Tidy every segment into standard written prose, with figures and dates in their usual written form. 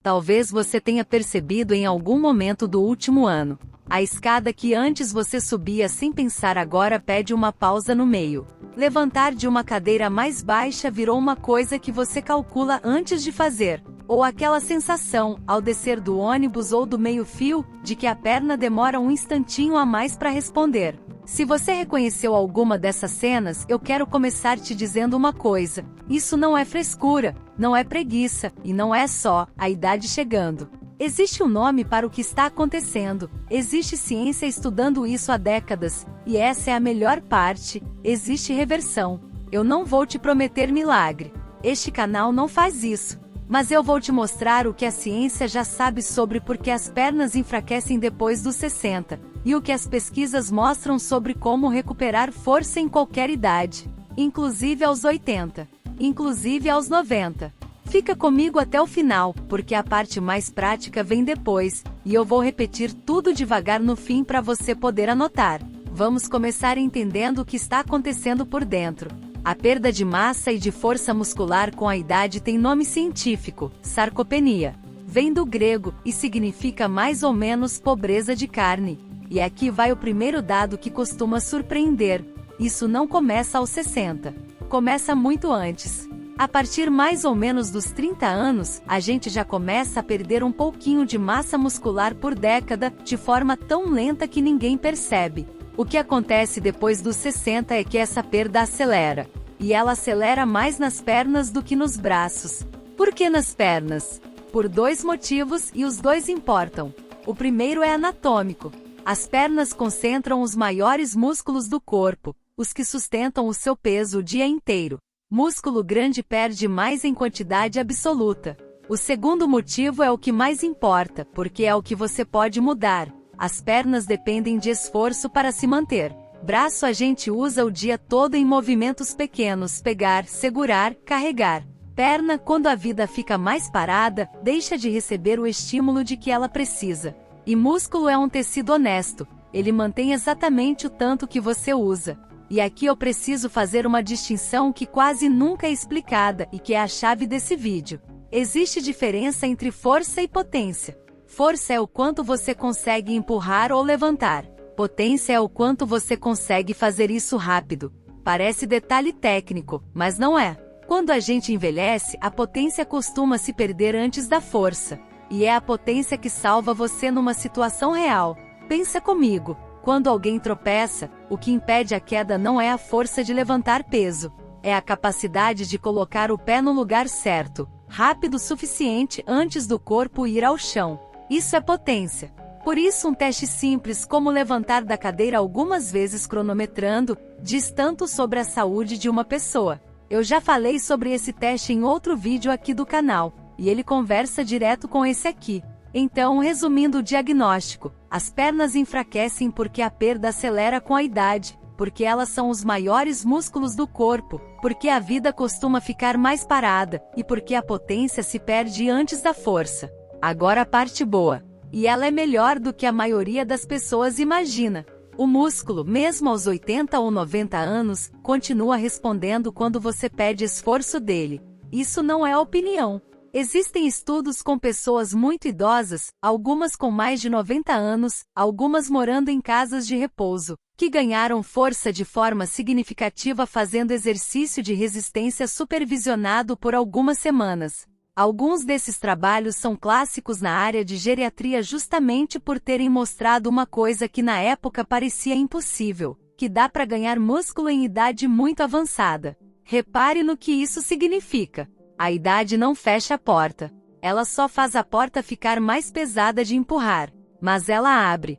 Talvez você tenha percebido em algum momento do último ano. A escada que antes você subia sem pensar agora pede uma pausa no meio. Levantar de uma cadeira mais baixa virou uma coisa que você calcula antes de fazer. Ou aquela sensação, ao descer do ônibus ou do meio-fio, de que a perna demora um instantinho a mais para responder. Se você reconheceu alguma dessas cenas, eu quero começar te dizendo uma coisa. Isso não é frescura, não é preguiça, e não é só a idade chegando. Existe um nome para o que está acontecendo, existe ciência estudando isso há décadas, e essa é a melhor parte, existe reversão. Eu não vou te prometer milagre. Este canal não faz isso. Mas eu vou te mostrar o que a ciência já sabe sobre por que as pernas enfraquecem depois dos 60, e o que as pesquisas mostram sobre como recuperar força em qualquer idade, inclusive aos 80, inclusive aos 90. Fica comigo até o final, porque a parte mais prática vem depois, e eu vou repetir tudo devagar no fim para você poder anotar. Vamos começar entendendo o que está acontecendo por dentro. A perda de massa e de força muscular com a idade tem nome científico, sarcopenia. Vem do grego, e significa mais ou menos pobreza de carne. E aqui vai o primeiro dado que costuma surpreender. Isso não começa aos 60. Começa muito antes. A partir mais ou menos dos 30 anos, a gente já começa a perder um pouquinho de massa muscular por década, de forma tão lenta que ninguém percebe. O que acontece depois dos 60 é que essa perda acelera. E ela acelera mais nas pernas do que nos braços. Por que nas pernas? Por dois motivos, e os dois importam. O primeiro é anatômico. As pernas concentram os maiores músculos do corpo, os que sustentam o seu peso o dia inteiro. Músculo grande perde mais em quantidade absoluta. O segundo motivo é o que mais importa, porque é o que você pode mudar. As pernas dependem de esforço para se manter. Braço a gente usa o dia todo em movimentos pequenos, pegar, segurar, carregar. Perna, quando a vida fica mais parada, deixa de receber o estímulo de que ela precisa. E músculo é um tecido honesto, ele mantém exatamente o tanto que você usa. E aqui eu preciso fazer uma distinção que quase nunca é explicada e que é a chave desse vídeo. Existe diferença entre força e potência. Força é o quanto você consegue empurrar ou levantar. Potência é o quanto você consegue fazer isso rápido. Parece detalhe técnico, mas não é. Quando a gente envelhece, a potência costuma se perder antes da força. E é a potência que salva você numa situação real. Pensa comigo, quando alguém tropeça, o que impede a queda não é a força de levantar peso. É a capacidade de colocar o pé no lugar certo, rápido o suficiente antes do corpo ir ao chão. Isso é potência. Por isso um teste simples como levantar da cadeira algumas vezes cronometrando, diz tanto sobre a saúde de uma pessoa. Eu já falei sobre esse teste em outro vídeo aqui do canal, e ele conversa direto com esse aqui. Então, resumindo o diagnóstico, as pernas enfraquecem porque a perda acelera com a idade, porque elas são os maiores músculos do corpo, porque a vida costuma ficar mais parada, e porque a potência se perde antes da força. Agora a parte boa. E ela é melhor do que a maioria das pessoas imagina. O músculo, mesmo aos 80 ou 90 anos, continua respondendo quando você pede esforço dele. Isso não é opinião. Existem estudos com pessoas muito idosas, algumas com mais de 90 anos, algumas morando em casas de repouso, que ganharam força de forma significativa fazendo exercício de resistência supervisionado por algumas semanas. Alguns desses trabalhos são clássicos na área de geriatria justamente por terem mostrado uma coisa que na época parecia impossível, que dá para ganhar músculo em idade muito avançada. Repare no que isso significa. A idade não fecha a porta. Ela só faz a porta ficar mais pesada de empurrar, mas ela abre.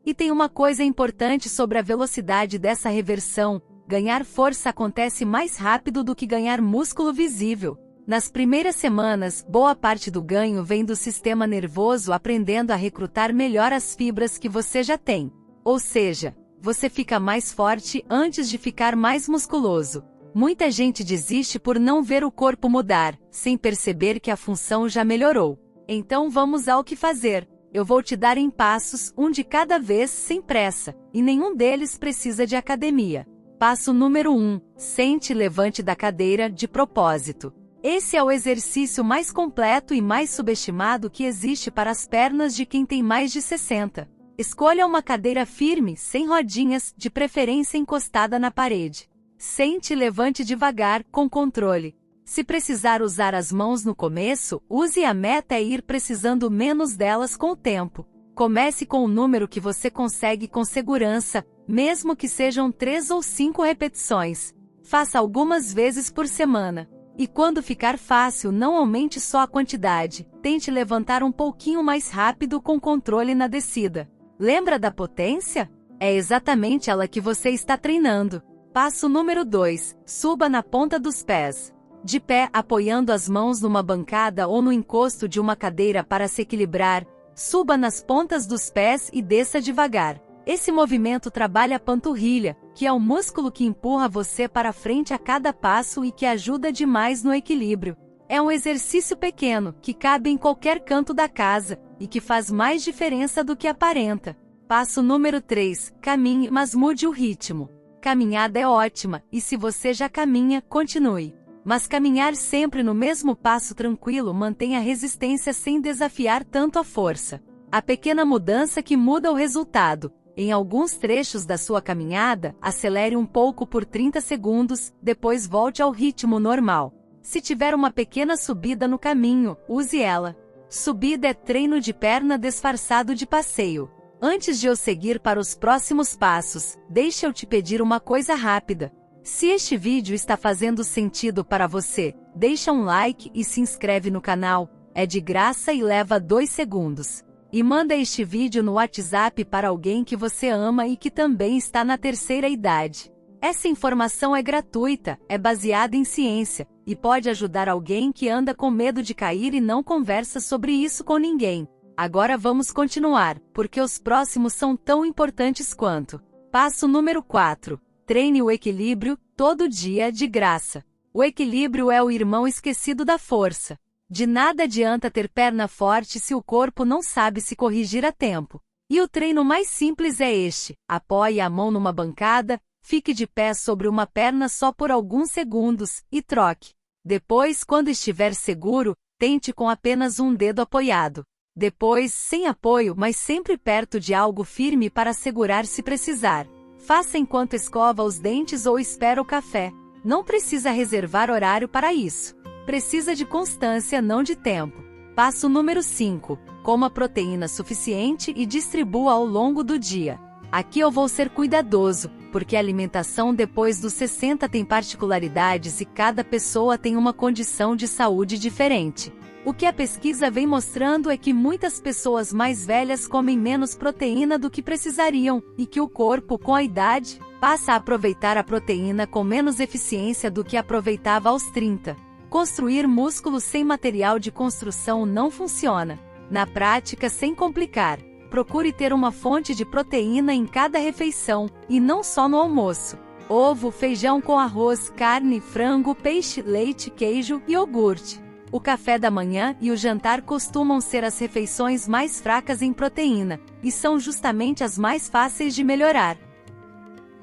E tem uma coisa importante sobre a velocidade dessa reversão: ganhar força acontece mais rápido do que ganhar músculo visível. Nas primeiras semanas, boa parte do ganho vem do sistema nervoso aprendendo a recrutar melhor as fibras que você já tem. Ou seja, você fica mais forte antes de ficar mais musculoso. Muita gente desiste por não ver o corpo mudar, sem perceber que a função já melhorou. Então vamos ao que fazer. Eu vou te dar em passos, um de cada vez, sem pressa, e nenhum deles precisa de academia. Passo número 1. Sente e levante da cadeira, de propósito. Esse é o exercício mais completo e mais subestimado que existe para as pernas de quem tem mais de 60. Escolha uma cadeira firme, sem rodinhas, de preferência encostada na parede. Sente e levante devagar, com controle. Se precisar usar as mãos no começo, use a meta e ir precisando menos delas com o tempo. Comece com o número que você consegue com segurança, mesmo que sejam 3 ou 5 repetições. Faça algumas vezes por semana. E quando ficar fácil, não aumente só a quantidade, tente levantar um pouquinho mais rápido com controle na descida. Lembra da potência? É exatamente ela que você está treinando. Passo número 2, suba na ponta dos pés. De pé, apoiando as mãos numa bancada ou no encosto de uma cadeira para se equilibrar, suba nas pontas dos pés e desça devagar. Esse movimento trabalha a panturrilha, que é o músculo que empurra você para frente a cada passo e que ajuda demais no equilíbrio. É um exercício pequeno, que cabe em qualquer canto da casa, e que faz mais diferença do que aparenta. Passo número 3, caminhe, mas mude o ritmo. Caminhada é ótima, e se você já caminha, continue. Mas caminhar sempre no mesmo passo tranquilo mantém a resistência sem desafiar tanto a força. A pequena mudança que muda o resultado. Em alguns trechos da sua caminhada, acelere um pouco por 30 segundos, depois volte ao ritmo normal. Se tiver uma pequena subida no caminho, use ela. Subida é treino de perna disfarçado de passeio. Antes de eu seguir para os próximos passos, deixe eu te pedir uma coisa rápida. Se este vídeo está fazendo sentido para você, deixa um like e se inscreve no canal, é de graça e leva 2 segundos. E manda este vídeo no WhatsApp para alguém que você ama e que também está na terceira idade. Essa informação é gratuita, é baseada em ciência, e pode ajudar alguém que anda com medo de cair e não conversa sobre isso com ninguém. Agora vamos continuar, porque os próximos são tão importantes quanto. Passo número 4. Treine o equilíbrio, todo dia, de graça. O equilíbrio é o irmão esquecido da força. De nada adianta ter perna forte se o corpo não sabe se corrigir a tempo. E o treino mais simples é este: apoie a mão numa bancada, fique de pé sobre uma perna só por alguns segundos, e troque. Depois, quando estiver seguro, tente com apenas um dedo apoiado. Depois, sem apoio, mas sempre perto de algo firme para segurar se precisar. Faça enquanto escova os dentes ou espera o café. Não precisa reservar horário para isso. Precisa de constância, não de tempo. Passo número 5. Coma proteína suficiente e distribua ao longo do dia. Aqui eu vou ser cuidadoso, porque a alimentação depois dos 60 tem particularidades e cada pessoa tem uma condição de saúde diferente. O que a pesquisa vem mostrando é que muitas pessoas mais velhas comem menos proteína do que precisariam, e que o corpo, com a idade, passa a aproveitar a proteína com menos eficiência do que aproveitava aos 30. Construir músculo sem material de construção não funciona. Na prática, sem complicar, procure ter uma fonte de proteína em cada refeição, e não só no almoço. Ovo, feijão com arroz, carne, frango, peixe, leite, queijo e iogurte. O café da manhã e o jantar costumam ser as refeições mais fracas em proteína, e são justamente as mais fáceis de melhorar.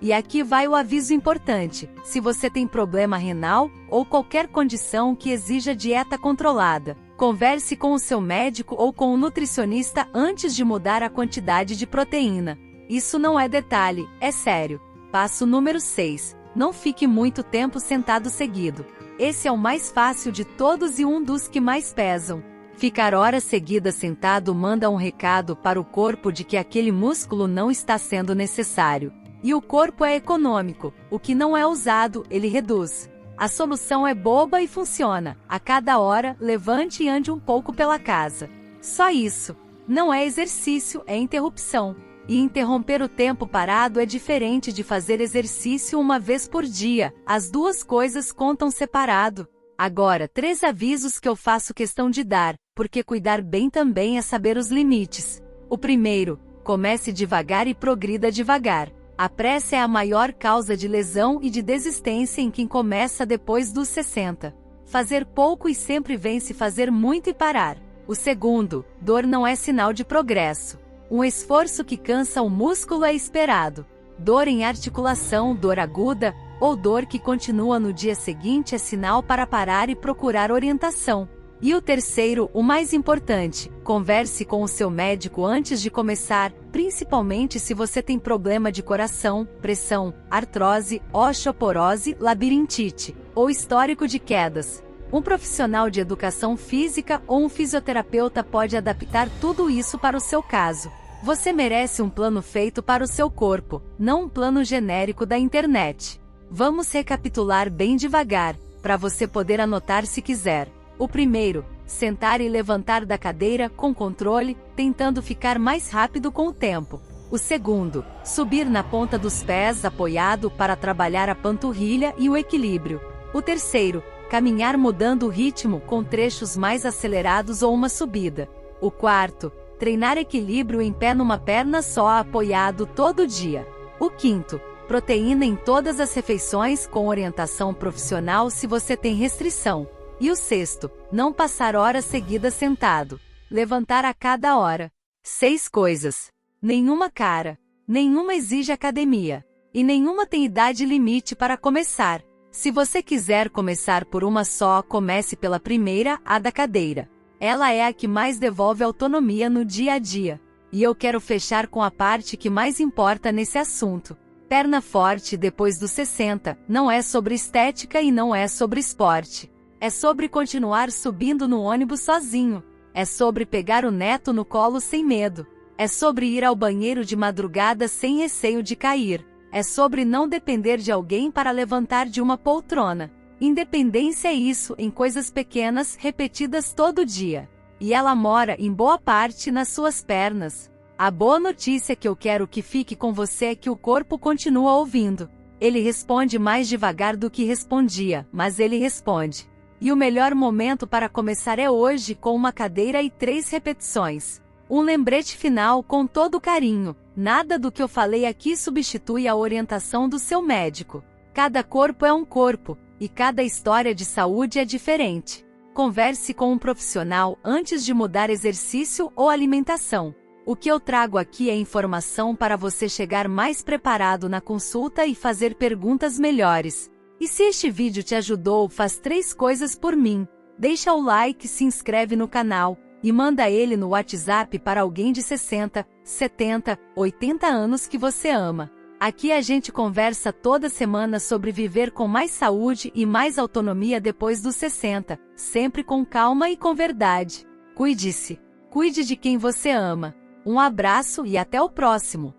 E aqui vai o aviso importante: se você tem problema renal, ou qualquer condição que exija dieta controlada, converse com o seu médico ou com o nutricionista antes de mudar a quantidade de proteína. Isso não é detalhe, é sério. Passo número 6. Não fique muito tempo sentado seguido. Esse é o mais fácil de todos e um dos que mais pesam. Ficar horas seguidas sentado manda um recado para o corpo de que aquele músculo não está sendo necessário. E o corpo é econômico, o que não é usado, ele reduz. A solução é boba e funciona: a cada hora, levante e ande um pouco pela casa. Só isso. Não é exercício, é interrupção. E interromper o tempo parado é diferente de fazer exercício uma vez por dia, as duas coisas contam separado. Agora, 3 avisos que eu faço questão de dar, porque cuidar bem também é saber os limites. O primeiro: comece devagar e progrida devagar. A pressa é a maior causa de lesão e de desistência em quem começa depois dos 60. Fazer pouco e sempre vence fazer muito e parar. O segundo: dor não é sinal de progresso. Um esforço que cansa o músculo é esperado. Dor em articulação, dor aguda, ou dor que continua no dia seguinte é sinal para parar e procurar orientação. E o terceiro, o mais importante, converse com o seu médico antes de começar, principalmente se você tem problema de coração, pressão, artrose, osteoporose, labirintite, ou histórico de quedas. Um profissional de educação física ou um fisioterapeuta pode adaptar tudo isso para o seu caso. Você merece um plano feito para o seu corpo, não um plano genérico da internet. Vamos recapitular bem devagar, para você poder anotar se quiser. O primeiro, sentar e levantar da cadeira com controle, tentando ficar mais rápido com o tempo. O segundo, subir na ponta dos pés apoiado para trabalhar a panturrilha e o equilíbrio. O terceiro, caminhar mudando o ritmo com trechos mais acelerados ou uma subida. O quarto, treinar equilíbrio em pé numa perna só apoiado todo dia. O quinto, proteína em todas as refeições com orientação profissional se você tem restrição. E o sexto, não passar horas seguidas sentado. Levantar a cada hora. 6 coisas. Nenhuma cara. Nenhuma exige academia. E nenhuma tem idade limite para começar. Se você quiser começar por uma só, comece pela primeira, a da cadeira. Ela é a que mais devolve autonomia no dia a dia. E eu quero fechar com a parte que mais importa nesse assunto. Perna forte depois dos 60, não é sobre estética e não é sobre esporte. É sobre continuar subindo no ônibus sozinho. É sobre pegar o neto no colo sem medo. É sobre ir ao banheiro de madrugada sem receio de cair. É sobre não depender de alguém para levantar de uma poltrona. Independência é isso, em coisas pequenas, repetidas todo dia. E ela mora, em boa parte, nas suas pernas. A boa notícia que eu quero que fique com você é que o corpo continua ouvindo. Ele responde mais devagar do que respondia, mas ele responde. E o melhor momento para começar é hoje, com uma cadeira e 3 repetições. Um lembrete final com todo carinho. Nada do que eu falei aqui substitui a orientação do seu médico. Cada corpo é um corpo, e cada história de saúde é diferente. Converse com um profissional antes de mudar exercício ou alimentação. O que eu trago aqui é informação para você chegar mais preparado na consulta e fazer perguntas melhores. E se este vídeo te ajudou, faz 3 coisas por mim. Deixa o like, se inscreve no canal, e manda ele no WhatsApp para alguém de 60, 70, 80 anos que você ama. Aqui a gente conversa toda semana sobre viver com mais saúde e mais autonomia depois dos 60, sempre com calma e com verdade. Cuide-se. Cuide de quem você ama. Um abraço e até o próximo.